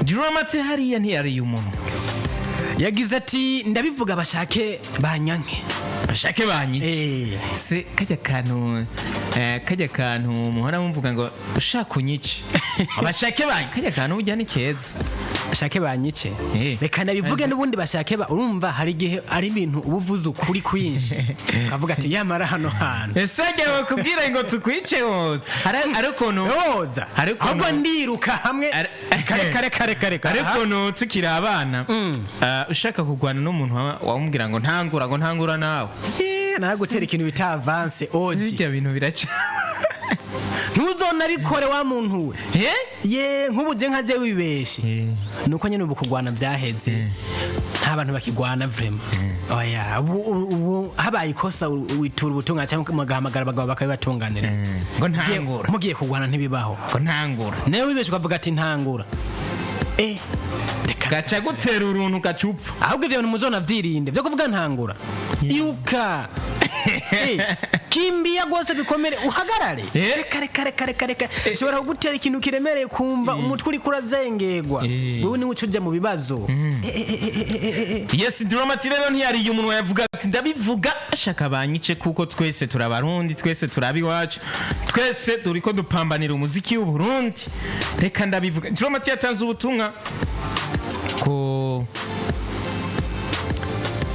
Dramati hariya ntiyari umuntu yagize ati ndabivuga bashake banyanke bashake banyice se kajya kantu muhora mumvuga ngo ushaka unyice abashake banyice kajya kantu ujya ni keza bashake banyice reka nabivuge n'ubundi bashake urumva hari gihe ari ibintu ubuvuze ukuri kwinshi avuga ati yamara hano hano ese ngewe kubwira ngo tukwice woza ariko no woza ahubwo ndiruka hamwe kare ariko no tukiri abana ushaka kugwana n'umuntu wamubwira ngo ntangura nawe naragutera ikintu bita avance odi ibyo bintu biraca ntuzonabikore wa muntu we ye nk'ubuje nkaje wibeshe nuko nyene ubu kugwana byaheze nta bantu bakigwana vraiment oya ubu habaye ikosa witura ubutunga cyangwa magahamagara abagabo bakabibatunganiriza ngo ntangura mugiye kugwana ntibibaho ngo ntangura nawe wibeshe ukavuga ati ntangura gaca gutera uruntu gacupfa ahubwo ibyo bintu muzona vyirinde byo kuvuga ntangura yuka kimbia gose bikomere uhagarare reka shobora kugutera ikintu kiremereye kumva umutwe uri kurazengegwa wewe ni ucuja mu bibazo yes Dramati rero ntiyari umuntu yavuga ati ndabivuga ashaka banyice kuko twese turabarundi twese turabiwacu twese turiko dupambanira umuziki w'u Burundi reka ndabivuga Dramati yatanze ubutumwa ko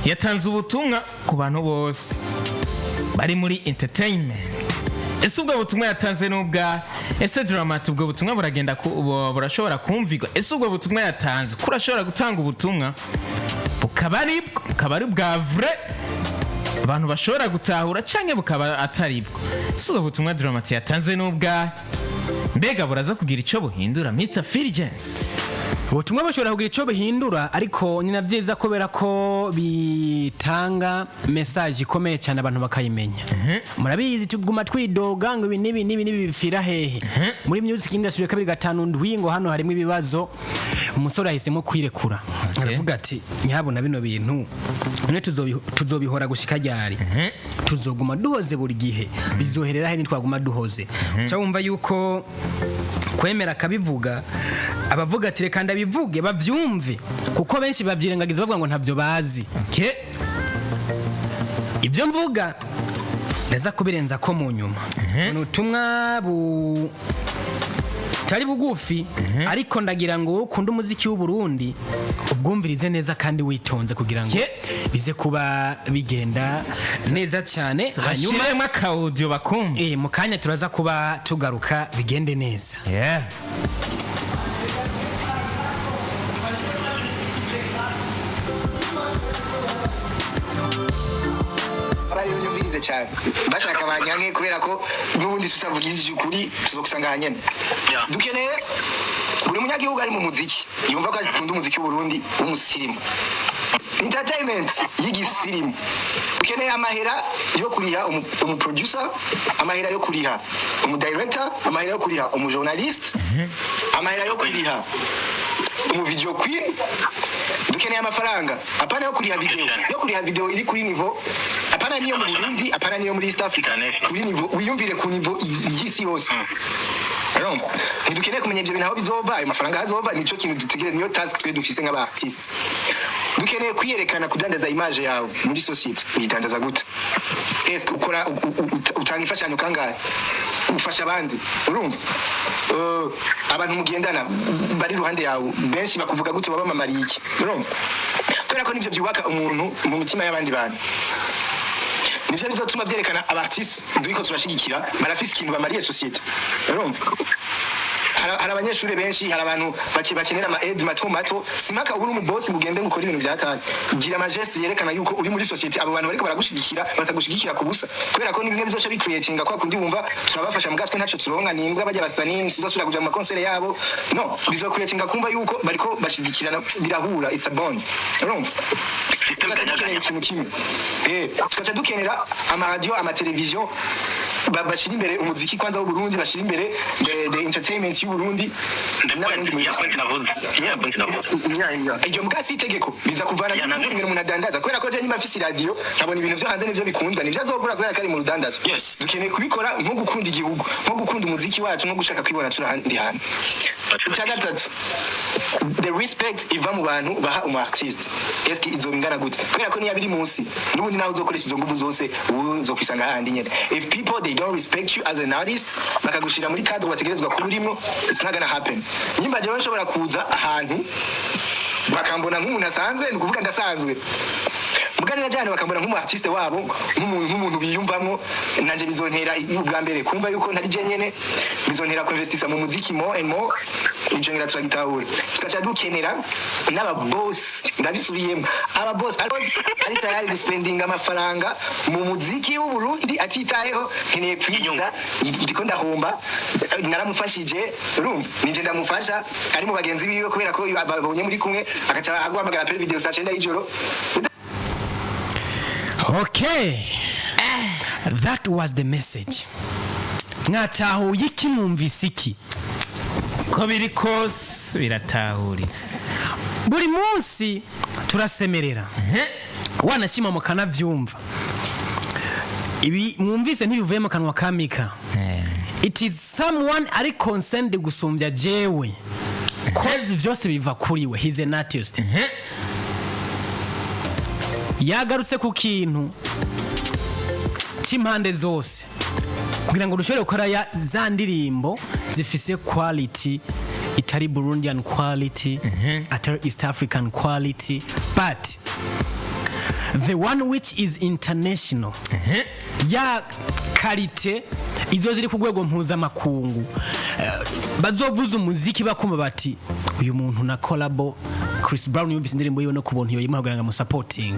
yatanze ubutumwa ku bantu bose bari muri entertainment ese ubwo butumwa yatanze n'ubwa ese Dramati ubwo butumwa buragenda burashobora kumvigwa ese ubwo butumwa yatanze kurashobora gutanga ubutumwa bukaba bwa vrai abantu bashobora gutahura canke bukaba ataribwo ese ubwo butumwa Dramati yatanze n'ubwa mbega buraza kugira ico buhindura Mr. Fulgence ubutumwa bashobora kugira ico bihindura ariko ni navyiza kubera ko bitanga message ikomeye cyane abantu bakayimenya murabizi tuguma twidoga ngo ibi nibi bifira hehe muri music industry kabiri gatanu ndwingo hano harimo ibibazo umusore ahisemo kwirekura aravuga ati nyabona bino bintu none tuzobihora gushika ryari tuzoguma duhoze buri gihe bizoherera he nitwaguma duhoze cyumva yuko kwemera kabivuga abavuga ati reka ndabivuge bavyumve kuko benshi bavyirengagiza bavuga ngo ntavyo bazi ibyo mvuga ndaza kubirenza ko mu nyuma nutumwa tari bugufi ariko ndagira ngo ukunda umuziki w'u Burundi ubwumvirize neza kandi witonze kugira ngo bize kuba bigenda neza cyane hanyuma ka audio bakumva mu kanya turaza kuba tugaruka bigende neza cyane bashaka banyanke kubera ko n'ubundi tutavugije ukuri tuzokusanga nyene dukeneye buri munyagihugu ari mu muziki yumva ko akunda umuziki w'u Burundi w'umusirimu entertainment y'igisirimu dukeneye amahera yo kuriha umuproducer amahera yo kuriha umudirector amahera yo kuriha umujournalist amahera yo kuriha umuvideo queen dukeneye amafaranga apana yo kuriha video iri kuri niveau apana niyo mu Burundi apana niyo muri East Africa kuri niveau wiyumvire ku niveau y'isi yose arumva ntidukeneye kumenya ibyo bintu aho bizova ayo mafaranga hazova nico kintu dutegere niyo task twe dufise nk'aba artists dukeneye kwiyerekana kudandaza image yawe muri society uyidandaza gute est-ce que ukora utanga imfashanyo kangahe ufasha abandi urumva abantu mugendana bari ruhande yawe benshi bakuvuga gute babamamariye iki urumva kubera ko nivyo byubaka umuntu mu mitima y'abandi bantu nivyo bizotuma vyerekana abartiste duko turashigikira barafise ikintu bamariye society urumva hari abanyeshuri benshi hari abantu bakenera ama aid mato simaka uri mu boss mugende mukora ibintu byatanye gira ama geste yerekana yuko uri muri society abo bantu bariko baragushigikira batagushigikira kubusa kubera ko nimwe bizoca bi creating kwa kundi wumva turabafasha mu gatwe ntaco turonka nimbwa bajya basani sizosubira kuja mu concert yabo no bizo creating kumva yuko bariko bashigikirana birahura it's a bond urumva tukaca dukenera ikintu kimwe tukaca dukenera ama radio ama television bashira imbere umuziki kwanza w'u Burundi, bashira imbere the entertainment y'u Burundi n'abarundi muri iyo mugasi itegeko biza kuvana n'ibintu umuntu adandaza kubera ko je nyuma afise radio ntabona ibintu vyo hanze nivyo bikundwa nivyo azogura kubera kari mu rudandazo. Dukeneye kubikora nko gukunda igihugu, nko gukunda umuziki wacu, nko gushaka kwibona turi handi hano. Icyagatatu, the respect iva mu bantu baha umu artist eski izobingana gute kubera ko niya biri munsi n'ubundi nawe uzokoresha izo nguvu zose uzokwisanga handi nyene. If people they don't respect you as an artist bakagushira muri cadre bategerezwa kuba urimo, it's not gonna happen. Nyimba je nshobora kuza ahantu bakambona nk'umuntu asanzwe ni kuvuga ndasanzwe muganira cyane bakambona nk'umu artiste wabo nk'umuntu biyumvamo nanje bizontera ubwa mbere kumva yuko ntari je nyene, bizontera kwinvestisa mu muziki more and more injengera turagitahura. Tukaca dukenera n'aba boss ndabisubiyemo aba boss ari tayari guspending amafaranga mu muziki w'u Burundi atitayeho nkeneye kwinyuza ndiko ndahomba naramufashije urumva ninje ndamufasha ari mu bagenzi biwe kubera ko ababonye muri kumwe akaca agwamagara per video saa 9 y'ijoro. Okay, that was the message. Mwatahuye iki mwumvise iki? Ko biri kose biratahuritse. Buri munsi turasemerera wanashima mu kanavyumva ibi mwumvise ntibivuye mu kanwa kamika. It is someone ari concerned gusumbya jewe cause vyose biva kuri we. He's an artist. Yagarutse ku kintu cy'impande zose kugira ngo dushobore gukora za ndirimbo zifise quality, itari Burundian quality, atari East African quality, but the one which is international. Ya karite izo ziri ku rwego mpuzamakungu, bazovuza umuziki bakuma bati uyu muntu na collabo Chris Brown yumvise indirimbo yiwe no kubona iyo yimuhagaranga mu supporting.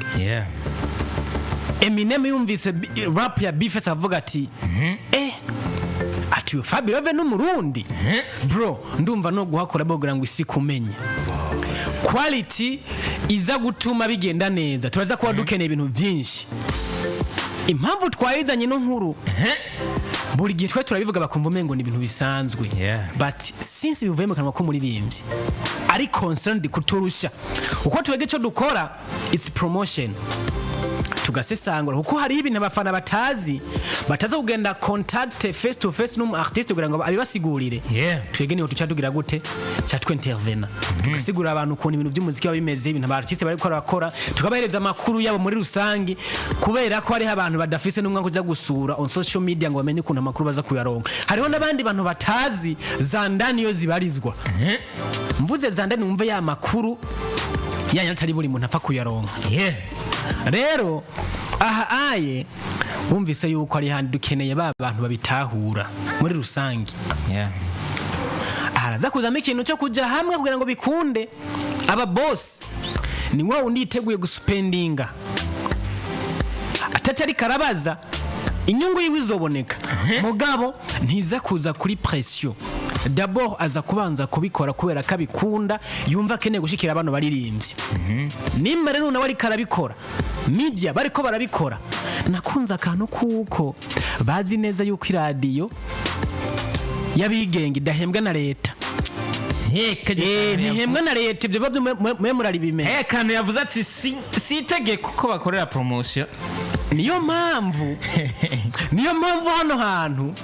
Eminem yumvise rap ya Bifes avuga ati ati Fabio Love n'umurundi bro ndumva no guhakora bogira ngo isi kumenye quality iza gutuma bigenda neza. Turaza kuba dukeneye ibintu byinshi. Impamvu twayizanye no nkuru buri gihe twe turabivuga bakumva umengo ni ibintu bisanzwe, but since bivuye mu kanwa ko muririmbyi ari concerned kuturusha uko twege cyo dukora, it's promotion. Tugasesangura kuko hari ibintu abafana bataza kugenda contact face to face n'umu artiste kugira ngo abibasigurire. Twege niho tuca tugira gute cya twintervena tugasigura abantu ukuntu ibintu by'umuziki bimeze, ibintu aba artiste bari bakora tukabahereza amakuru yabo muri rusangi kubera ko hari abantu badafise n'umwe kuja gusura on social media ngo bamenye ukuntu amakuru baza kuyaronka. Hariho n'abandi bantu batazi za ndani yo zibarizwa. Mvuze za ndani umve ya makuru yanya atari buri muntu apfa kuyaronka. Rero aha aye bumvise yuko ari handi dukeneye abantu babitahura muri rusangi. Araza kuzamo ikintu cyo kuja hamwe kugira ngo bikunde. Aba boss ni wowe undi yiteguye guspendinga atatari karabaza inyungu yiwe izoboneka. Mugabo ntiza kuza kuri pression. D'abord aza kubanza kubikora kubera kabikunda yumva keneye gushikira abantu baririmbye. Nimba rero nawe ari karabikora media bariko barabikora nakunza akantu kuko bazi neza yuko iradiyo yabigenge idahembwa na leta. Ntihembwa na leta ibyo bavyo mwe muraribimenya. Kantu yavuze ati si itegeko ko bakorera promotion. Niyo mpamvu hano hantu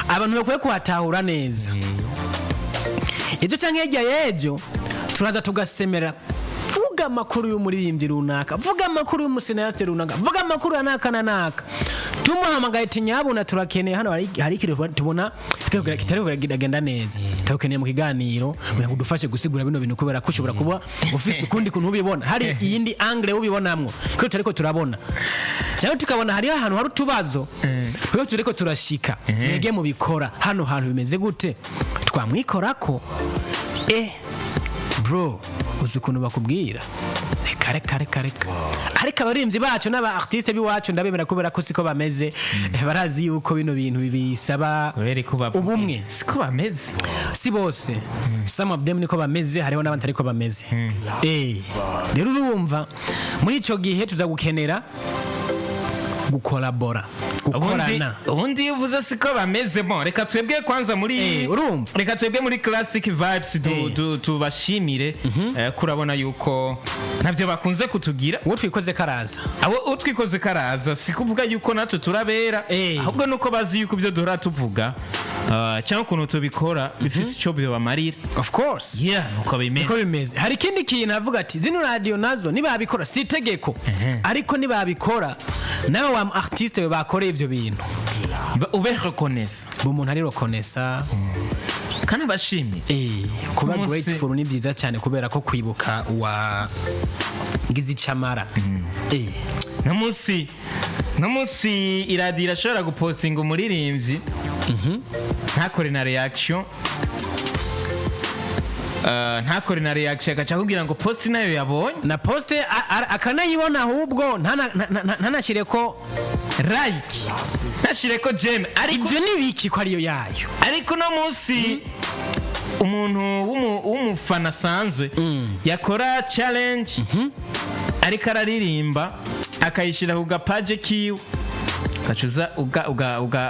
abantu bakwiye kuhatahura neza. Ejo canke yejo turaza tugasemera vuga amakuru y'umuririmbyi runaka, vuga amakuru y'umusenariste runaka, vuga amakuru yanaka nanaka. Tumuhamagaye tinyabona turakeneye hano hari ikintu tubona kitari kugenda neza. Tukeneye mu kiganiro kugira ngo dufashe gusigura bino bintu kubera ko ushobora kuba ufise ukundi kuntu ubibona. Hari iyindi angle ubibonamwo ko turiko turabona. Cyangwa tukabona hari ahantu hari utubazo kuko turiko turashika mwege mu bikora hano hantu bimeze gute twamwikorako. Bro uzi ukuntu bakubwira reka ariko abaririmbyi bacu n'aba artiste biwacu ndabemera kubera ko siko bameze. Barazi yuko bino bintu bibisaba ubumwe. Siko bameze si bose. Some of them niko bameze, hariho n'abandi ariko bameze. Rero urumva muri ico gihe tuza gukenera gukorabora gukorana ubundi iyo uvuze siko bamezemo reka twebwe kwanza muri urumva reka twebwe muri classic vibes tubashimire kurabona yuko ntabyo bakunze kutugira uwo twikoze karaza abo utwikoze karaza sikuvuga yuko natwe turabera ahubwo nuko bazi yuko ibyo duhora tuvuga cyangwa ukuntu tubikora bifite icyo bibamarira of course nuko bimeze hari ikindi kintu avuga ati zino radio nazo nibabikora si itegeko ariko nibabikora nawe wa artiste bakoreye ibyo bintu ube reconnaisse bo umuntu ari reconnaissa kana bashimi kuba grateful ni byiza cyane kubera ko kwibuka wa ngizi chamara namusi iradira ashobora gupostinga umuririmbyi ntakore na reaction agaca kugira ngo post nayo yabonye na post akanayibona ahubwo ntanashire ko like ntashire ko jeme ariko ibyo nibiki ko ariyo yayo ariko no munsi umuntu w'umufana asanzwe yakora challenge ariko araririmba akayishira ku gapaje kiwe gacuza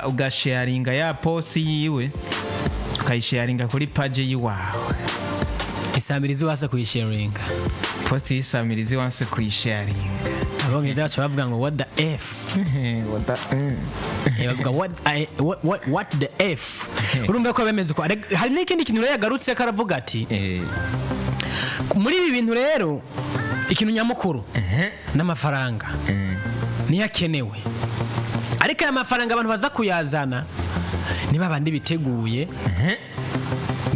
ugasharinga ya post yiwe ukayisharinga kuri page yiwawe isamirizi wase kuyisharinga post y'isamirizi wase kuyisharinga abongeza bacu bavuga ngo what the f bavuga what the f urumva ko bemeze ko hari n'ikindi kintu rero yagarutse karavuga ati muri ibi bintu rero ikintu nyamukuru n'amafaranga niyakenewe ariko aya mafaranga abantu baza kuyazana niba bandi biteguye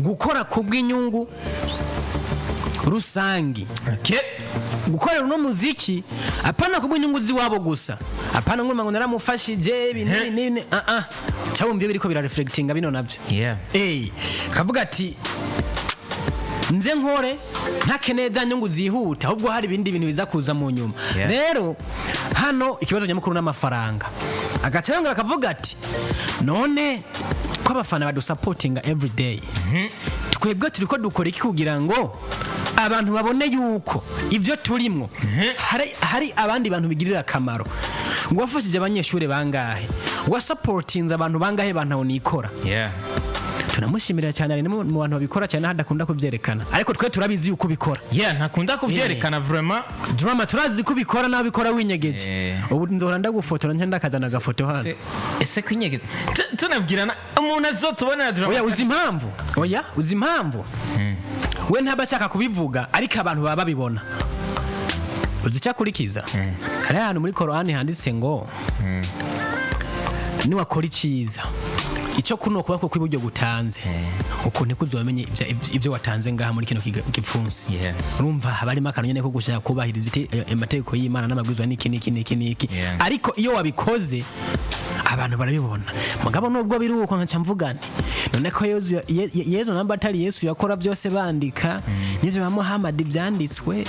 gukora kubw'inyungu rusangi gukorera uno muziki apana kubw'inyungu ziwabo gusa apana ngo naramufashije binini cyabumvye biriko birareflectinga bino navyo kavuga ati nze nkore ntakeneza nyungu zihuta ahubwo hari ibindi bintu biza kuza mu nyuma rero hano ikibazo nyamukuru n'amafaranga agaca yongera akavuga ati none ko abafana badusupportinga every day twebwe turiko dukora iki kugira ngo abantu babone yuko ivyo turimwo hari abandi bantu bigirira akamaro ngo wafashije abanyeshuri bangahe wasupportinze abantu bangahe bantu nikora tunamushimira cyane ari mu bantu babikora cyane hadakunda kubyerekana ariko twe turabizi yuko ubikora ntakunda kubyerekana vraiment drama turazi kubikora naho bikora winyegeje ubu ndohora ndagufotora nje ndakazana agafoto hano ese kwinyegeza tunabwirana umuntu azotubona drama uzi impamvu we ntabashaka kubivuga ariko abantu baba babibona uzicakurikiza hari ahantu muri Korani handitse ngo niwakora icyiza icyo kuno kubako kw'iburyo gutanze uko niko uzamenye ibyo watanze ngaha muri kino gipfunsi urumva habarimo akanonyene ko gushaka kubahiriza amategeko y'Imana n'amabwiriza niki ariko iyo wabikoze abantu barabibona mugabo nubwo biruko nka mvugane none ko Yesu namba atari Yesu yakora byose bandika n'ivyo ba Muhammad byanditswe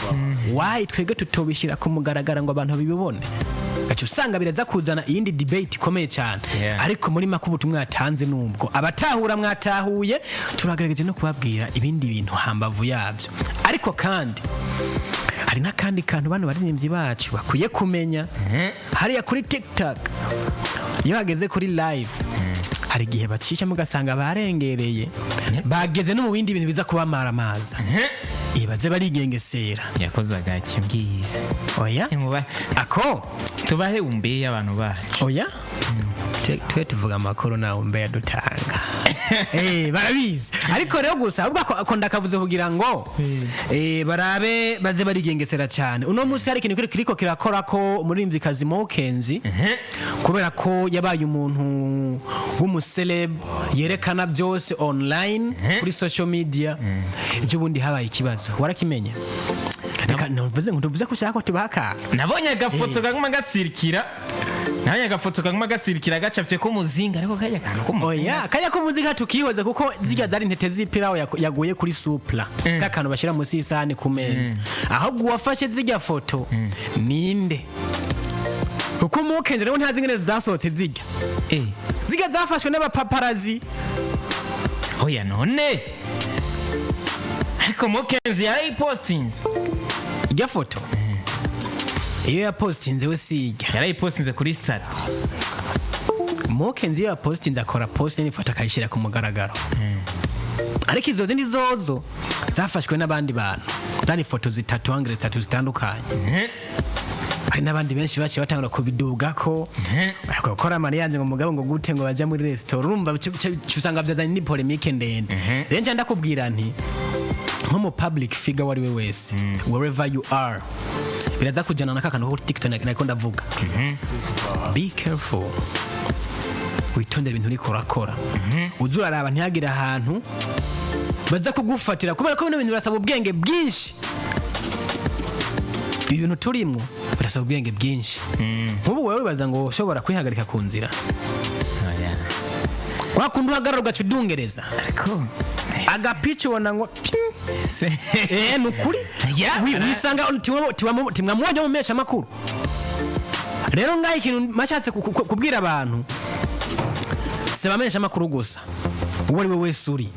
why twege tutobishira ku mugaragara ngo abantu bibibone gacu usanga biraza kuzana iyindi debate ikomeye cyane ariko muri makubutu mwatanze nubwo abatahura mwatahuye turagerageje no kubabwira ibindi bintu hambavu yabyo ariko kandi hari nakandi kantu bano baririmbyi bacu bakwiye kumenya hariya kuri TikTok iyo hageze kuri live hari igihe bacisha mugasanga barengereye bageze no mu bindi bintu biza kubamara amaza ibaze barigengesera yakoze agakimbwira oya ako tubahe umbe abantu bacu oya twe tuvuga amakuru na umbe yadutanga barabizi ariko rero gusa ubwo akunda kavuze kugira ngo barabe baze barigengesera cyane uno munsi hari ikintu kiriko kirakora ko umuririmvyikazi Mokenzi kubera ko yabaye umuntu w'umuceleb yerekana byose online kuri social media icyo bundi habaye ikibazo warakimenya reka ntuvuze ko ushaka ko tubaka nabonye agafoto kaguma gasirikira gacafye ko muzinga ariko kajya kantu ko oya kajya ko muzinga tukihoze kuko zijya zari intete z'ipirawo yaguye kuri supla kakantu bashira musi y'isahani ku meza ahubwo wafashe zijya foto ninde kuko Mokenzi rero ntazi ngene zasohotse zijya zafashwe n'abapaparazi oya none ariko Mokenzi yari posting ijya foto iyo yapostinze we sijya yarayipostinze kuri start Mokenzi iyo yapostinze akora post n'ifata akayishyira ku mugaragaro ariko izo zindi zozo zafashwe n'abandi bantu zari foto zitatu angles zitatu zitandukanye hari n'abandi benshi baciye batangura kubiduga ko bakora mariage ngo mugabo ngo gute ngo bajya muri restaurant urumva usanga byazanye ni polemique ndende rero nje ndakubwira nti nko mu public figure wari we wese wherever you are biraza kujana nakakano ko TikTok nako ndavuga be careful witondera ibintu uriko urakora uzuraraba ntiyagira ahantu baza kugufatira kubera ko bino bintu birasaba ubwenge bwinshi ibintu turimo birasaba ubwenge bwinshi nk'ubu wewe baza ngo ushobora kwihagarika ku nzira wakunda uhagarara ugacudungereza ariko agapici ubona ngo nukuri wisanga timwamubonye mu mesha makuru rero ngaho ikintu mashatse kubwira abantu seba mesha makuru gusa uwo ari we wese uri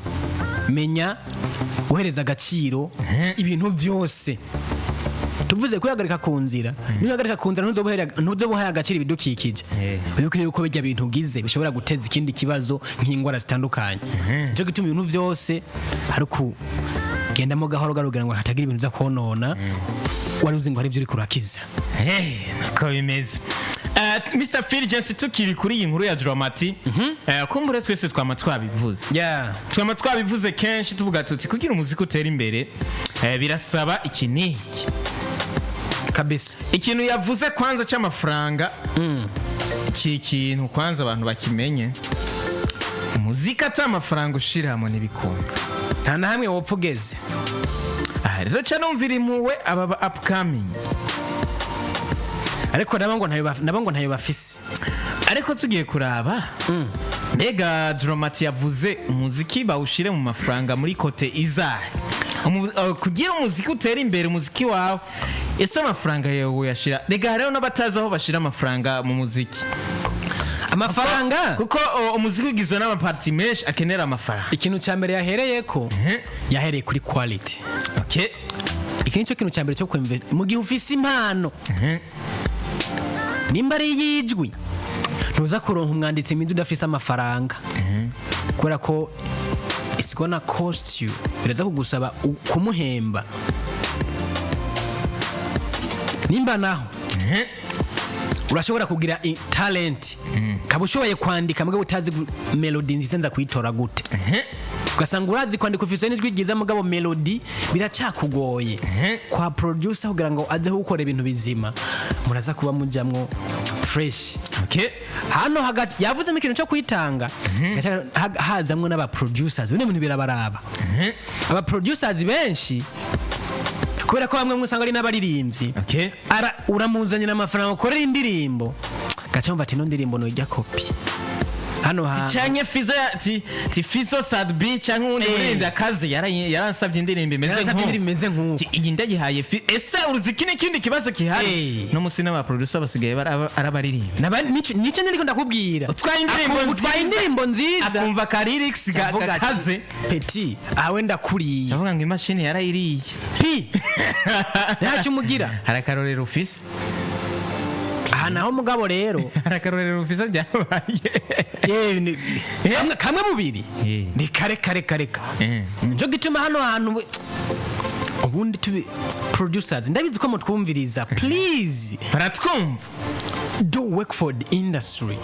menya uhereza agaciro ibintu byose tuvuze kwihagarika ku nzira nihagarika ku nzira ntuzobuhaye agaciro ibidukikije bibuke yuko bijya bintu ugize bishobora guteza ikindi kibazo nk'ingwara zitandukanye cyo gituma ibintu byose hari kugendamo gahoro garugira ngo hatagira ibintu za konona wari uzi ngo hari ibyo uri kurakiza nako bimeze Mr. Fulgence tukiri kuri iyi nkuru ya Dramati kumbure twese twama twabivuze twama twabivuze kenshi tuvuga tuti kugira umuziki utera imbere birasaba ikiniki kabisa ikintu yavuze kwanza cy'amafaranga ikintu kwanza abantu bakimenye umuziki atamafaranga ushiramo n'ibikunda nta na hamwe wopfugeze rero cyanumvira impuwe aba upcoming ariko nabo ngo ntayo bafise ariko tugiye kuraba mbega Dramati yavuze umuziki bawushire mu mafaranga muri kote izahe kugira umuziki utera imbere umuziki wawe ese amafaranga yawe yashira rega rero n'abatazi aho bashira amafaranga mu muziki amafaranga kuko umuziki ugizwe n'amaparti menshi akenera amafaranga ikintu cya mbere yahereye ko yahereye kuri quality iki nicyo kintu cya mbere cyo kwemvera mu gihe ufise impano nimba ari yijwi ntuza kuronka umwanditsi mwiza udafise amafaranga kubera ko it's gonna cost you biraza kugusaba kumuhemba nimba naho urashobora kugira talent kaba ushoboye kwandika mugabo utazi melody nziza nza kuyitora gute ugasanga urazi kwandika ufise n'ijwi ryiza mugabo melody biracakugoye kwa producer kugira ngo aze gukora ibintu bizima muraza kuba mujamwo fresh hano hagati yavuzemo ikintu cyo kwitanga hazamwe n'aba producers bine bintu birabaraba aba producers benshi kubera ko bamwe musanga ari n'abaririmbyi uramuzanye n'amafaranga ukorera indirimbo gacamva ati no ndirimbo no ijya copy hano cyanye Fizo Sad B cyangwa undi murenze akazi yaransabye indirimbo imeze nk'uko iyi ndagihaye ese uruziki n'ikindi kibazo kihari no musi n'aba producer basigaye arabaririmba nico ndiko ndakubwira utwaye indirimbo nziza akumva ka lyrics gakaze petit awe ndakuriye avuga ngo imashini yarayiriye ntacyo umugira harakarorero ufise naho mugabo rero harakarorero ufise byabaye kamwe mubiri ni kare njo gituma hano hantu ubundi tubi producers ndabizi ko mutwumviriza please baratwumva do work for the industry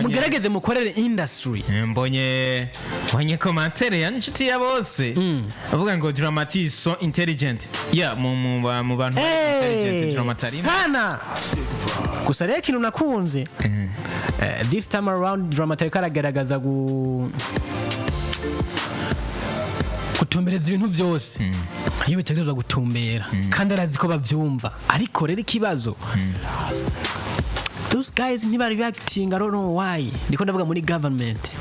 mugerageze mukorere industry mbonye commentaire ya nshuti ya bose avuga ngo Dramati is so intelligent mu bantu intelligent Dramati sana gusa rero ikintu nakunze this time around Dramati karagaragaza gutumbereza ibintu byose iyo bitegerezwa gutumbera kandi arazi ko bavyumva ariko rero ikibazo those guys ntibari reacting, I don't know why. Ndiko ndavuga muri government.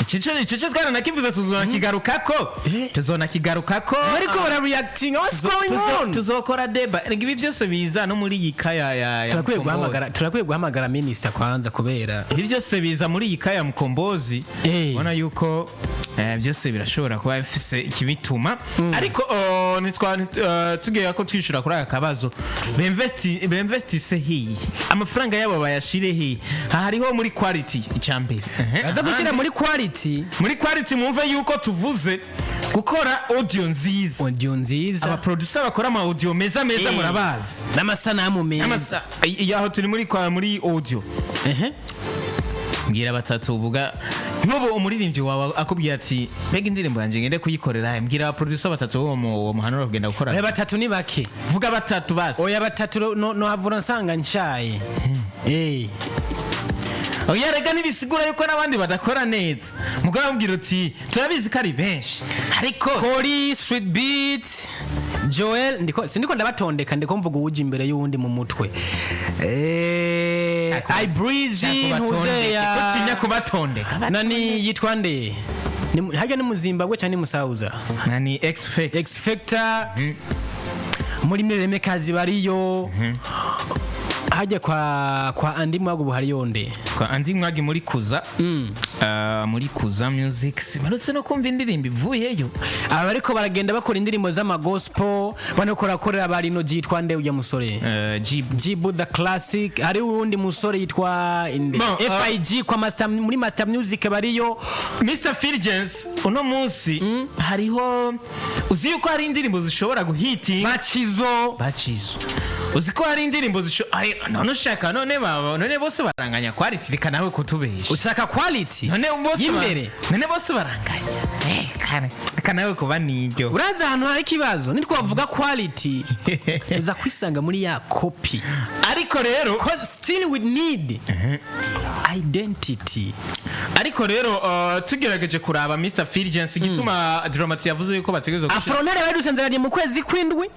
Chiche twana nakivuze tuzona kigarukako ariko bara reacting, what's going on? Tuzokora deba ibi byose biza no muri yikaya ya turakwiye guhamagara minister kwanza kubera ibi byose biza muri yikaya Mukombozi ubona yuko byose birashobora kuba bifise ikibituma ariko tugiye ko twishura kuri aka kabazo bemvestise hiyi amafaranga yabo bayashire hiyi hariho muri quality icyambere aza gushyira muri quality mwumve yuko tuvuze gukora audio nziza aba producer bakora ama audio meza murabazi n'amasanamu meza yaho turi muri audio mbwira batatu uvuga nk'ubu umuririmbyi wawe akubwira ati mbega indirimbo yanjye ngende kuyikorera mbwira aba producer batatu wo muhanura kugenda gukora oya batatu ni bake vuga batatu basi oya batatu no havura nsanga nshaye oya rega nibisigura yuko n'abandi badakora neza mugabo ambwira uti turabizi ko ari benshi ariko Kori Street Beat Joel ndiko ndabatondeka ndiko mvuga uje imbere y'uwundi mu mutwe I breezy ntuzeya utinya kubatondeka nani yitwa nde hajya ni Muzimbabwe cyane ni Musauza nani X Factor muri mireme kazi bariyo hajya kwa Andi Mwago buhari yonde kwa Andi Mwagi muri kuza muri kuza music simarutse no kumva indirimbo ivuyeyo aba ariko baragenda bakora indirimbo z'ama gospel banakorera bari no jitwa nde ujya musore Jibu the classic hari undi musore yitwa FIG kwa muri master music bariyo Mr Fulgence uno munsi hariho uzi yuko hari indirimbo zishobora guhiti bacizo uziko hari indirimbo none ushaka none bose baranganya quality reka nawe kutubesha ushaka quality none bose baranganya reka nawe kuba niryo uraza ahantu hari ikibazo nitwavuga quality uza kwisanga muri ya copy ariko rero still we need identity ariko rero tugerageje kuraba Mr Fulgence gituma Dramati yavuze yuko bategerezwa Afronere badusenze mu kwezi kwindwi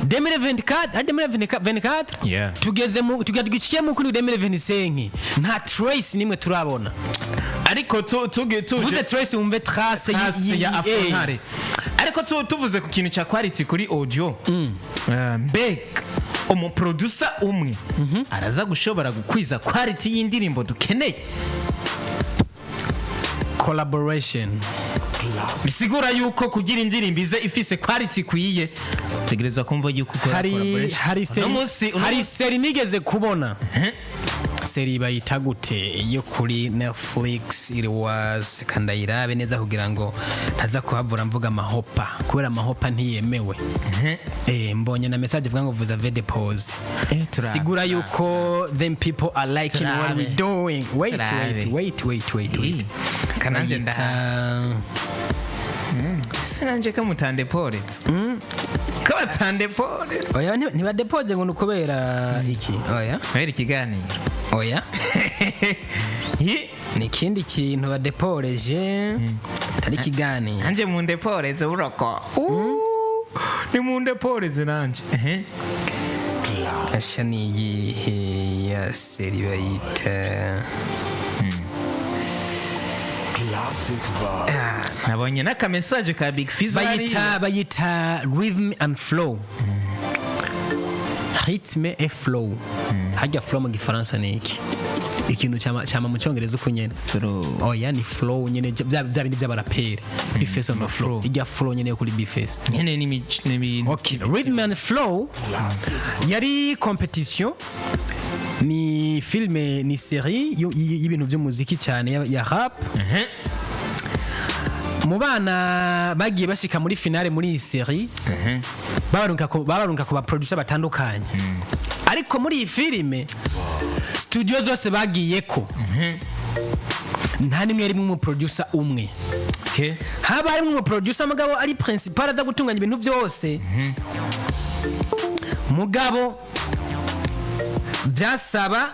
2024 tugeze mu tugadwikiye mu kuri 2025 nta trace nimwe turabona ariko tuvuze trace umve trace ya Afronere ariko tuvuze ku kintu cya quality kuri audio mbega umuproducer umwe araza gushobora gukwiza quality y'indirimbo dukeneye collaboration bisigura yuko kugira indirimbo ize ifise quality kwiye tegereza kumva yuko hari seri nigeze kubona seri bayita gute yo kuri Netflix it was kandayirabe neza kugira ngo ntaza kuhavura mvuga amahopa kubera amahopa ntiyemewe mbonye na message vuga ngo vuza vede pause sigura yuko them people are liking what we doing wait kananje nda sinanje kamutande polets kabatande polets oya niba depose ngo nukubera iki oya bari kiganiro oya ni kindi kintu badeporeje tari kiganiro anje mu ndeporeze uroko ni mu ndeporeze nanje asha ni ya seri bayita nabonye n'aka message ka Big Fizz bayita rhythm and flow rythme et flow hajya flow mu gifaransa ni iki ikintu cyama mu cyongereza uko nyene oya ni flow nyene bya bindi by'abaraperi bifese on flow ijya flow nyene kuri bifese nyene ni okay rhythm and flow yari competition ni filme ni série y'ibintu by'umuziki cyane ya rap mu bana bagiye bashika muri finale muri iyi série babarunka ku ba producer batandukanye ariko muri iyi filme studio zose bagiyeko nta nimwe yarimo mu producer umwe haba harimo mu producer mugabo ari principal aza gutunganya ibintu byose mugabo byasaba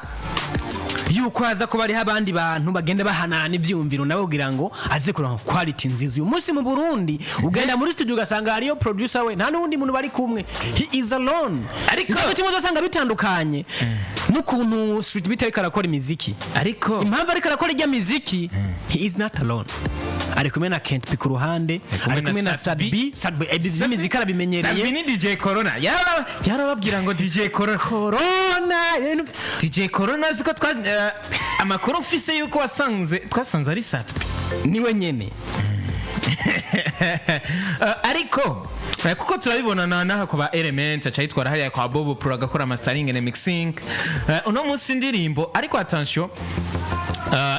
yuko haza kuba ariho abandi bantu bagenda bahanana ibyumviro nabo kugira ngo aze kuronka quality nziza uyu munsi mu Burundi ugenda muri studio ugasanga hariyo producer we nta n'undi muntu bari kumwe he is alone ariko kimwe uzasanga bitandukanye n'ukuntu Street Beat ariko arakora imiziki ariko impamvu ariko arakora ijya miziki he is not alone ari kumwe na Kent P ku ruhande ari kumwe na Sadbi edizi miziki arabimenyereye Sadbi ni DJ Corona yarababwira ngo DJ Corona DJ Corona ziko amakuru mfise yuko twasanze ari Sadbi niwe nyene ariko kuko turabibona naha kwa element acayitwara hariya kwa Bobo Pro agakora mastering and mixing uno munsi indirimbo ariko attention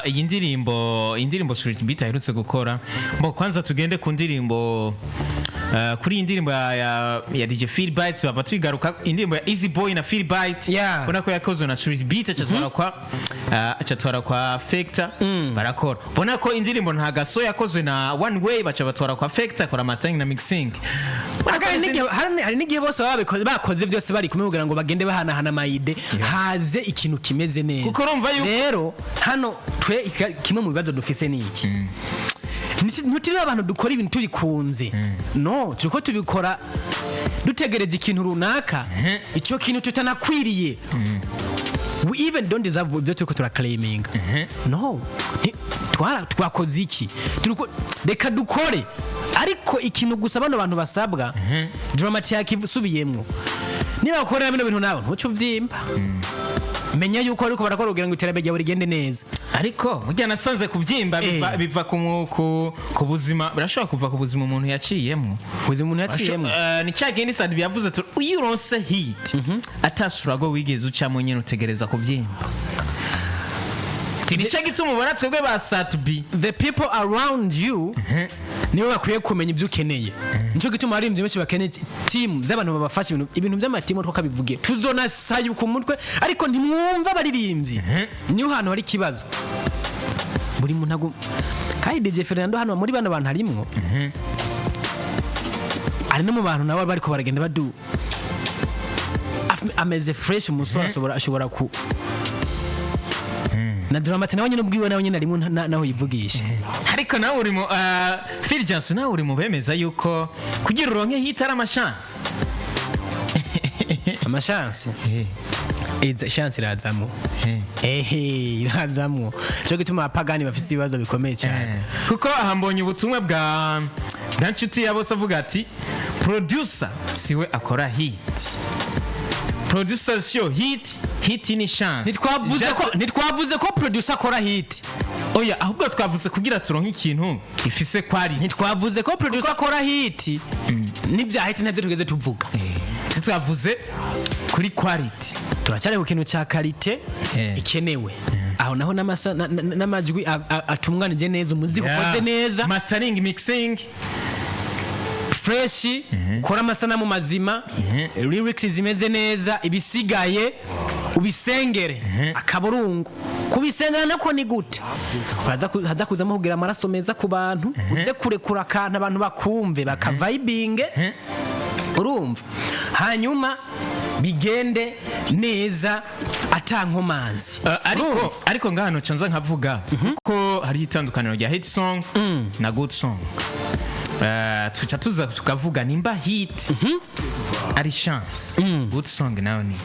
iyi ndirimbo Street Beat aherutse gukora bo kwanza tugende ku ndirimbo kuri iyi ndirimbo ya DJ Feel Bites baba tugaruka indirimbo ya Easy Boy na Feel Bite ubona ko yakozwe na Street Beat acatwara kwa Factor barakora ubona ko indirimbo nta gaso yakozwe na One Way baca batwara kwa Factor akora mastering na mixing hari n'igihe bose bakoze byose bari kumubwira ngo bagende bahanahana mayide haze ikintu kimeze neza kuko urumva yuko rero hano twe kimwe mu bibazo dufise ni iki ntutiriwe abantu dukora ibintu turikunze no turiko tubikora dutegereje ikintu runaka icyo kintu tutanakwiriye we even don't deserve ibyo turiko turaclaiming no twakoze iki reka dukore ariko ikintu gusa bano bantu basabwa dramatic yakisubiyemwo niba bakorera bino bintu nawe ntucyo uvyimba menya yuko ariko barakora kugira ngo iterambere ryawe rigende neza ariko burya nasanze kubyimba biva ku buzima birashobora kuva ku buzima umuntu yaciyemo ni cyagende Sadi yavuze uyu ronse hit atashurago wigeze ucamo nyene utegereza kubyimba Tibice gituma ubona twebwe ba Satbi the people around you nibo bakwiye kumenya ibyo ukeneye nico gituma ari imbyinshi bakeneye team z'abantu babafasha ibintu by'amatimo twakabivuge tuzona sayu ku mutwe ariko ntimwumva baririmbyi niho hano hari kibazo buri muntu kai DJ Fernando hano muri bana bantu harimwo ari no mu bantu nabo bariko baragenda badu ameze fresh musoro ashobora ku na drama tena wanyine ubwiwe nawe nyine arimo naho yivugisha ariko nawe urimo Phil Johnson nawe urimo bemeza yuko kugira uronke hitara amashance chance irazamo irazamo cyo gituma apagani bafise ibibazo bikomeye cyane kuko ahambonye ubutumwa bwa nshuti yabose avuga ati producer siwe akora hit producer sio hit ni chance nitwavuze ko producer akora hit oya ahubwo twavuze kugira turonke ikintu ifise quality nitwavuze ko producer akora hit nibya hit nabyo tugeze tuvuga twavuze kuri quality turacyari ku kintu cya quality ikenewe aho naho n'amajwi atumwanije neza umuziki ukoze neza mastering mixing fresh kora amasanamu mazima lyrics zimeze neza ibisigaye ubisengere akaburungu kubisengera nako ni gute haza kuzamo kugira amaraso meza ku bantu uze kurekura akantu abantu bakumve bakavibinge urumva hanyuma bigende neza atankomanzi ariko ngahano canza nkavuga ko hari itandukaniro rya hit song na good song tuca tuza tukavuga nimba hit ari chance good song nawe ni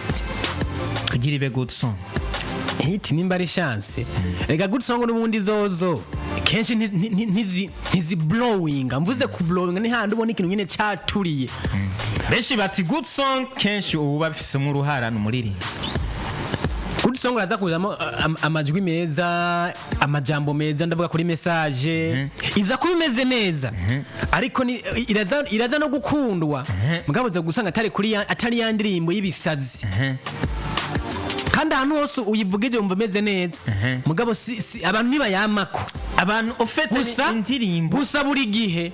kugira ibe good song hit nimba ari chance rega good song n'ubundi zozo kenshi ntizi blowing mvuze ku blowing ni handi ubona ikintu nyine cyaturiye benshi bati good song kenshi uba bafisemo uruhara n'umuririmbyi good song aza kuzamo amajwi meza amajambo meza ndavuga kuri message iza kubimeze neza ariko iraza no gukundwa mugaboza gusanga atari yandirimbo y'ibisazi kandi ahantu hose uyivugije umva meze neza mugabo abantu nibayamako abantu ofete indirimbo gusa buri gihe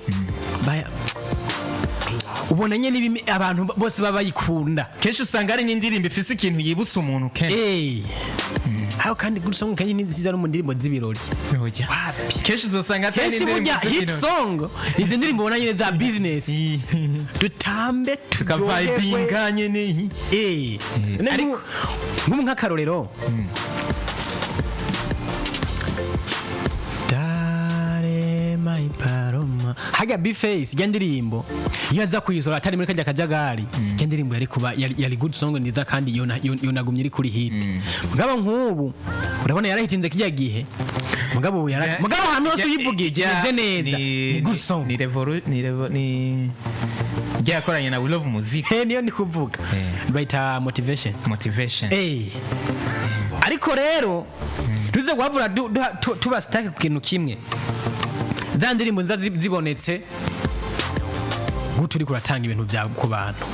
ubona nyene abantu bose babayikunda kenshi usanga ari n'indirimbo ifise ikintu yibutsa umuntu kenshi aho kandi good song kandi niziza no mu ndirimbo z'ibirori kenshi uzosanga atari n'indirimbo hit song izi ndirimbo ubona nyene za business dutambe tukavibinganye ni ariko ngumu nk'akarorero dare my paroma haga B-Face ya ndirimbo yaza kuyisora atari muri kajya kajagari ya ndirimbo yari kuba yari good song ndiza kandi yonagumye iri kuri hit mugabo nk'ubu urabona yarahitinze kijya gihe mugabo hano hose uyivugije neze neza ni good song ni yakoranye na We Love Muziki niyo ndi kuvuga bayita motivation ariko rero tuze guhavura tuba stake ku kintu kimwe za ndirimbo nza zibonetse guturi kuratanga ibintu bya ku bantu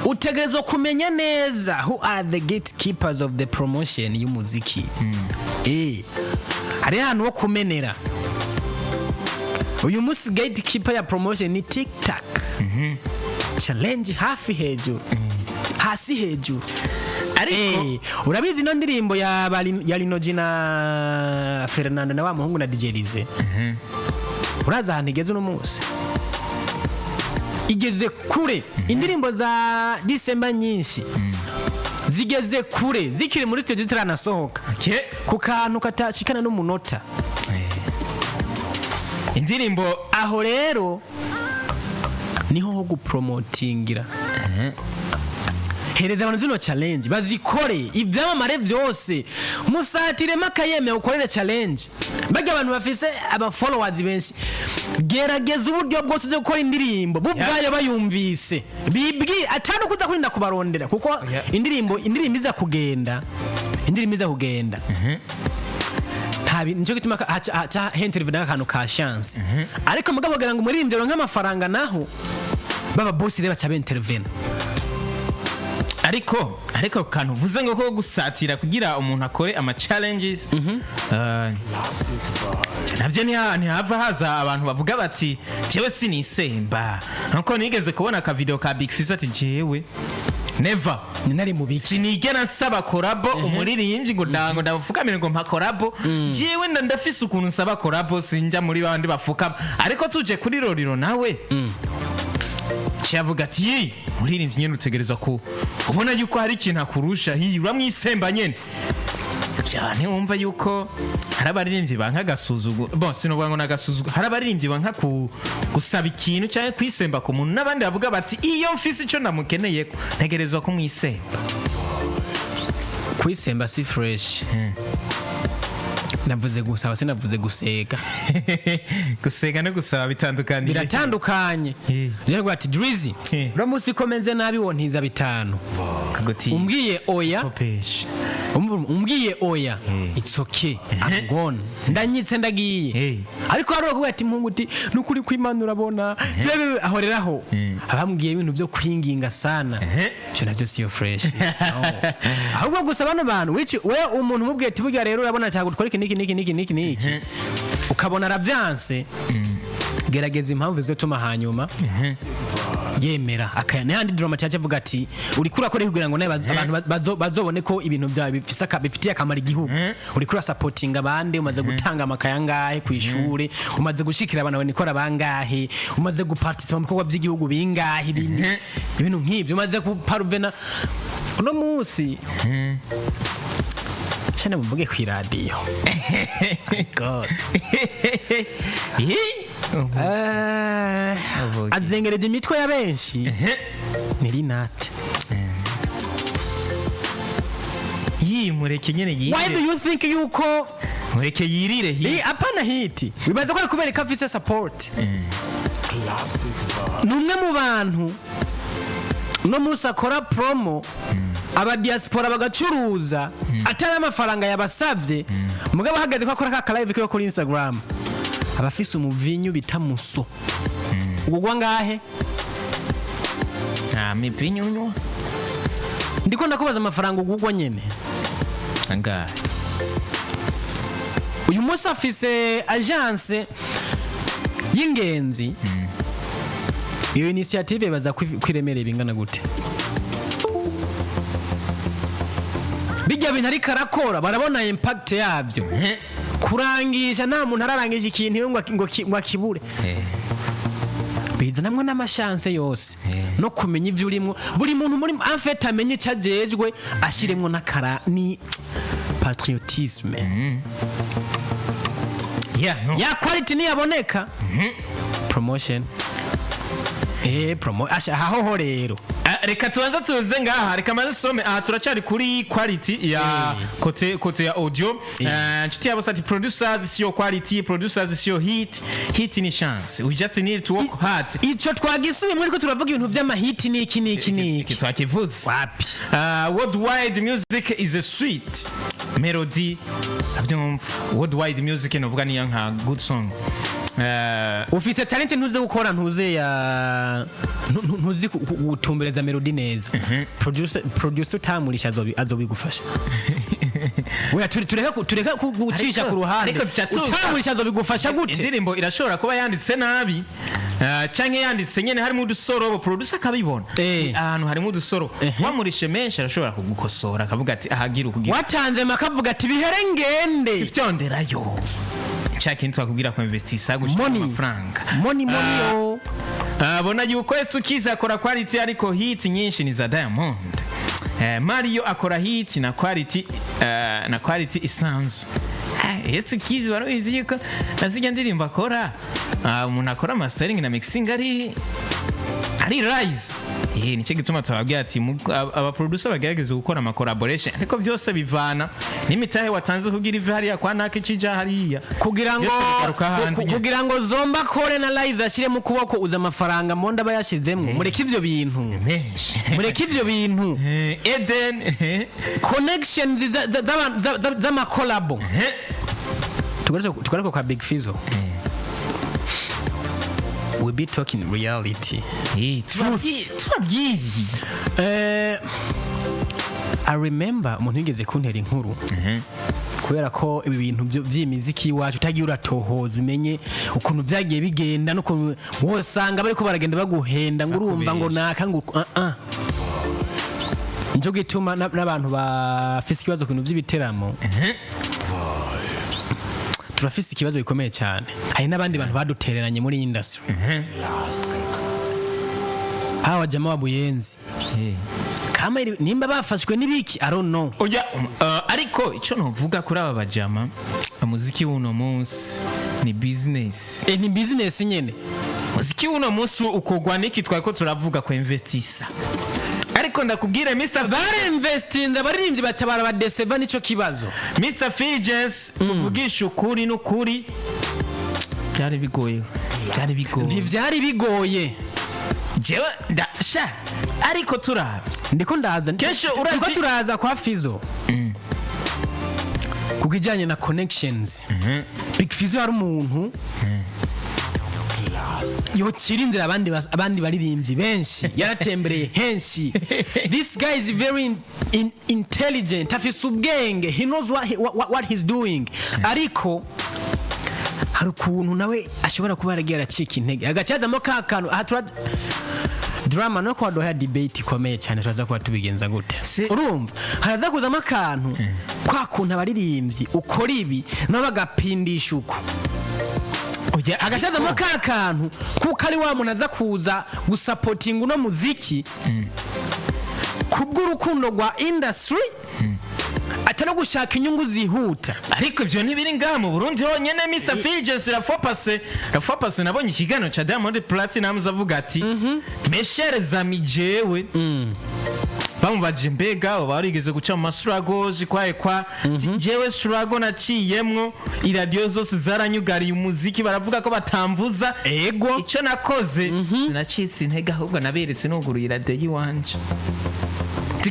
utegerezwa kumenya neza who are the gatekeepers of the promotion y'umuziki hari ahantu ho kumenera uyu munsi gatekeeper ya promotion ni TikTok challenge hafi hejuru hasi hejuru ariko urabizi no ndirimbo ya Linoji na Fernando na wa muhungu na DJ Lize uraza ahantu igeze no munsi igeze kure indirimbo za December nyinshi zigeze kure zikiri muri studio zitanasohoka ku kantu katashikana n'umunota indirimbo aho rero niho ho gupromotingira hereza abantu zino challenge bazikore ibyamamare byose musatire makayeme ukorere challenge bajya abantu bafise aba followers benshi gerageza uburyo bwose zo gukora indirimbo bubwayo bayumvise bibwi atano kuza kurinda kubarondera kuko indirimbo iza kugenda ntabi nico gituma ha interview n'akantu ka chance ariko mugabo gara ngo umuririmbyi nk'amafaranga naho baba boss reba cha intervene ariko kantu uvuze ngo ko gusatira kugira umuntu akore ama challenges nabyo ntihava haza abantu bavuga bati jewe sinisemba nkuko nigeze kubona ka video ka Big Fizz ati jewe never ninari mubiki sinigera nsaba collabo umuririmbyi ngo ndavugamire ngo mpa collabo jewe ndafise ukuntu nsaba collabo sinja muri bandi bafuka ariko tuje kuri roriro nawe cyavuga ati muririmbyi nyene utegerezwa ko ubona yuko hari ikintu akurusha hiyi uramwisemba nyene cyane wumva yuko hari abaririmbyi banka gasuzugo bose no bwango nagasuzugo hari abaririmbyi banka gusaba ikintu cyane kwisemba ku muntu nabandi bavuga bati iyo mfise ico namukeneye ntegerezwa ko mwisemba kwisemba si fresh navuze gusaba sinavuze gusega gusega no gusaba bitandukanye biratandukanye rero ati Drizzy uramusi komenze nabi wontiza bitanu umbwiye oya umbwiye oya it's okay I'm gone ndanyitse ndagiye ariko haro kuvuga ati mpunguti nukuri kwimanura urabona zebe ahoreraho abambwiye ibintu byo kwinginga sana cyo navyo siyo fresh ahubwo gusaba n'abantu wici we umuntu mubwiye ati burya rero urabona cyagutwara niki ukabona arabyanse gerageza impamvu zituma hanyuma yemera akaya n'andi drama cyaje avuga ati uri kurakora kugira ngo abantu bazobone ko ibintu byawe bifitiye akamaro igihugu uri kura supporting abandi umaze gutanga amakaya ngahe kwishure umaze gushikira abantu banikora bangahe umaze guparticipa mu bikorwa by'igihugu bingahe ibintu nk'ibyo umaze kuparuvena uno munsi cyane muvuge ku radio god azengereje imitwe ya benshi ni Rinate mureke nyene yirire why do you think yuko mureke yirire apana hiti bibaza ko kubereka afise support numwe mu bantu no musa akora promo aba diaspora bagacuruza atari amafaranga yabasabye mugabo hagaze ko akora ka live kiba kuri Instagram abafise umuvinyu bitamuso ugugwa ngahe mivinyu ndiko ndakubaza amafaranga ugugwa nyene anga uyu munsi afise agence y'ingenzi iyo initiative baza kwiremera bingana gute bijya bintu ari karakora barabona impact yabyo kurangisha nta muntu ararangije ikintu ngo akibure biza namwe n'amashanse yose no kumenya ibyo urimo buri muntu muri afete amenye cyajejwe ashiremwo nakara ni patriotisme ya quality ni yaboneka promotion aho rero reka tubanza tuze ngaha reka maze some turacari kuri quality ya kote ya audio nshuti yabo sati producers sio quality producers sio hit ni chance we just need to work hard ico twagisubiye muri ko turavuga ibintu by'ama hit niki twakivuze wapi worldwide music is a sweet melody abyumva worldwide music novuga niyo nka good song ufite talent ntuze gukora ntuzi gutumbereza melody neza producer utamurisha azobigufasha Oya tureka gucisha ku ruhande utamurisha azobigufasha gute indirimbo irashobora kuba yanditse nabi canke yanditse nyene harimo udusoro producer akabibona ahantu harimo udusoro wamurishe Menshi arashobora kugukosora akavuga ati ahagira ukugira watanze makavuga ati bihere ngende ivyonderayo chakintu akubwira ko investisa gushika amafranga money yo bona yuko estukiza akora quality ariko hit nyinshi ni za Diamond Mario akora hit na quality isanzwe estukiza warabizi yuko nazijya ndirimba akora umuntu akora mastering na mixing ari rise nico gituma twababwira ati aba producer bagerageza gukora ama collaboration ariko byose bivana n'imitahe watanze kugira ive hariya kwa nake cija hariya kugira ngo zomba kore na rise ashire mu kuboko uza amafaranga monda bayashizemo mureke ivyo bintu Eden connections z'ama collab tugareko kwa Big Fizzo we be talking reality. I remember umuntu yigeze kuntera inkuru kubera ko ibi bintu by'imiziki wacu utagiye uratohoza umenye ukuntu byagiye bigenda no wosanga bariko baragenda baguhenda ngo urumva ngo naka ngo njo gituma n'abantu bafise ikibazo ku bintu by'ibiteramo turafise ikibazo gikomeye cyane hari n'abandi bantu badutereranye muri industry hawa jamaa wa Buyenzi kama nimba bafashwe nibiki I don't know oya ariko ico novuga kuri aba bajama umuziki w'uno munsi ni business ni business nyene umuziki w'uno munsi ukogwa niki twako turavuga ko investisa ariko ndakubwire Mr. bare investinze abaririmbyi baca barabadeseva nico kibazo Mr. Fijes tuvugisha ukuri n'ukuri byari bigoye ntivyari bigoye jewe ndasha ariko turabye ndiko ndaza ndiko turaza kwa Fizzo kugijanye na connections Big Fizzo ari umuntu yo chirinzira abandi baririmbyi benshi yaratembereye henshi this guy is very intelligent afise ubwenge he knows what he's doing ariko hari ukuntu nawe ashobora kuba yaragiye aracika intege agacazamo kakanu drama no kwa doha debate ikomeye cyane turaza kuba tubigenza gute urumva haraza kuzamo akantu kwa kuntu abaririmbyi ukora ibi no bagapindisha uko agacazamo kakantu kuko ari wa muntu aza kuza gusupporting uno muziki kubw'urukundo rwa industry atano gushaka inyungu zihuta ariko ibyo ntibiri ngaha mu Burundi honyene Mr. Fijes rafopase nabonye ikigano cha Diamond Platinum avuga ati meshereza mijewe bamubaje mbega barigeze guca mu masuragozi kwa jewe surago naciyemwo iradio zose zaranyugariye umuziki baravuga ko batamvuza ego ico nakoze sinacitse intege ahubwo naberetse nuguruye radio yiwanje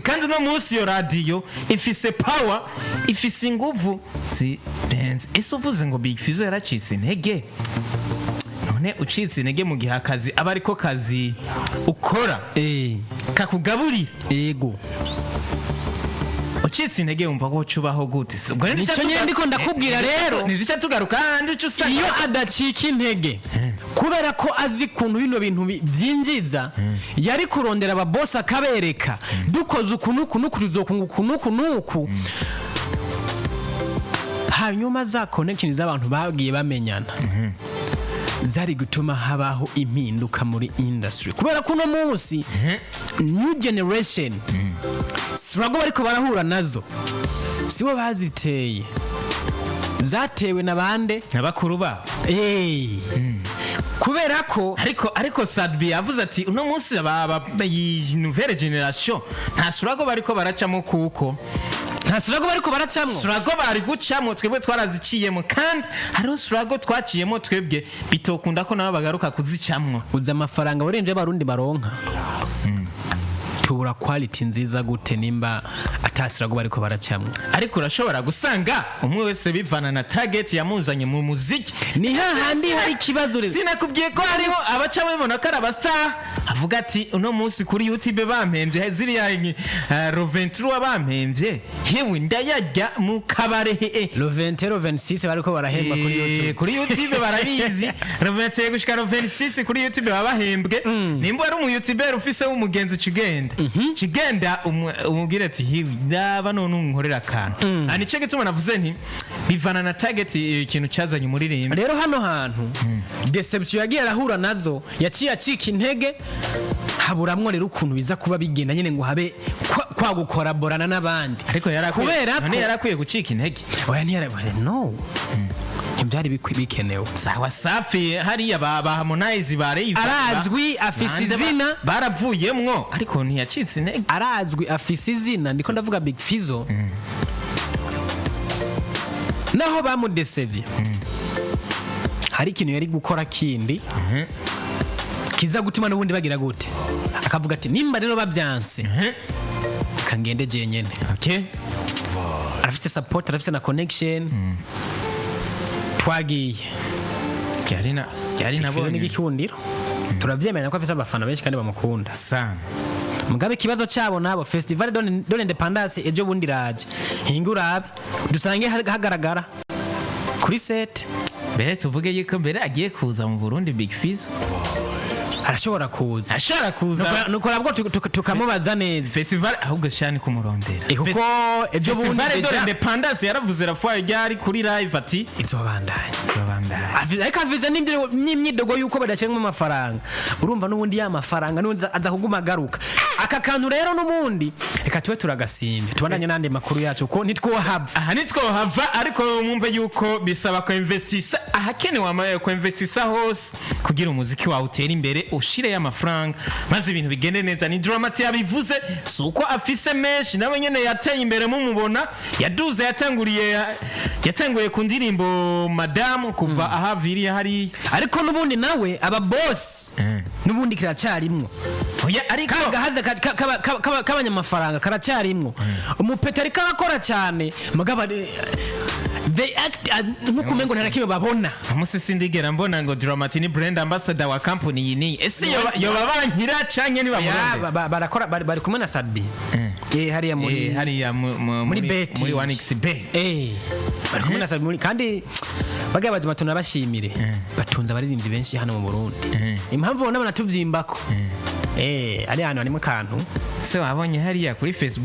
kandi no munsi yo radio ifise power ifise inguvu si dance isuvuze ngo Big Fizzo yaracitse intege none ucitse intege mu gihe akazi aba ariko kazi ukora kakugaburira ego ucitse intege wumva ko cubaho gute ubwo nico nyene ndiko ndakubwira rero nizica tugaruka handi cyo usanga iyo adacika intege kubera ko azi kuntu bino bintu byinjiza yari kurondera aba boss akabereka dukoze ukunuku rizokungukunuku hanyuma za connection z'abantu bagiye bamenyana zari gutuma habaho impinduka muri industry kubera ko no munsi new generation struggle bariko barahura nazo sibo baziteye zatewe nabande nabakuru ba kubera ko ariko Sadbi yavuze ati uno munsi aba nouvelle generation nta struggle bariko baracamo kuko nta struggle bariko baracamwo struggle bari gucamo twebwe twaraziciyemo kandi hariho struggle twaciyemo twebwe bitokunda ko nabo bagaruka kuzicamwo uza amafaranga urenje abarundi baronka tubura quality nziza gute nimba atasirago bariko baracamwa ariko urashobora gusanga umwe wese bivana na target yamuzanye mu muziki ni hahandi hari kibazo rero sinakubwiye ko hariho abaca babona ko arabasa avuga ati uno munsi kuri YouTube bampemvye ziriya Roventru bampemvye hewe ndayajya mu kabare le 20 le 26 bariko barahemba kuri YouTube barabizi Roventru gushika 26 kuri YouTube babahembwe nimba ari umu YouTuber ufise umugenzi kigenda umubwira ati hiwi ndaba none unkorera akantu ani cege tuma navuze nti bivana na target ikintu cyazanye umuririmbi rero hano hantu deception yagiye arahura nazo yaciye acika intege haburamwo rero ukuntu biza kuba bigenda nyene ngo habe kwa gukoraborana n'abandi ariko yarakwiye gucika intege oya no ntibyari bikenewe sawa safi hariya ba Harmonize bareva arazwi afise izina baravuyemwo ariko ntiyacitse intege arazwi afise izina ndiko ndavuga Big Fizzo naho bamudesevye hari ikintu yari gukora kindi kiza gutuma n'ubundi bagira gute akavuga ati nimba rero babyanse kangende je nyene okay arafise support arafise na connection twagiye cyari nabo ni gikundiro turavyemenya ko afise abafana benshi kandi bamukunda sana mugabe kibazo cyabo nabo festival don independence ejo bundi raje hingurabe dusange hagaragara kuri set mbere tuvuge yuko mbere agiye kuza mu Burundi Big Fizzo arashobora kuza nuko nabwo tukamubaza neza festival ahubwo cyane kumurondera kuko ejo bundi festival independence yaravuze rafuye ryari kuri live ati izobandanya ariko avize n'imyidogo yuko badashiramo amafaranga urumva n'ubundi ya mafaranga nunza aza kuguma garuka aka kantu rero n'ubundi reka tube turagasimbe tubandanye nande makuru yacu ko nitwohava ariko mwumve yuko bisaba ko investisa ahakenewe amaye ko investisa hose kugira umuziki wawe utere imbere ushire y'amafaranga maze ibintu bigende neza ni Dramati yabivuze suko afise Menshi nawe nyene yateye imbere mumubona yaduze yatanguriye ku ndirimbo Madame kuva ahaviriye hari ariko nubundi nawe aba boss nubundi kiracyarimwo oya ariko gahaze kabanyamafaranga karacyarimwo umupeteri karakora cyane mugaba they act nkukumengo ntarakime babona amusisi ndigera mbona ngo Dramati ni brand ambassador wa company yini ese yo babankira canke ni babona barakora bari kumwe na Sadbi hariya muri bet muri 1xb bari kumwe na Sadbi kandi bagaya bazima tunabashimire batunza abaririmbyi benshi hano mu Burundi impamvu bona banatuvyimbako ari hano harimo kantu se wabonye hariya kuri Facebook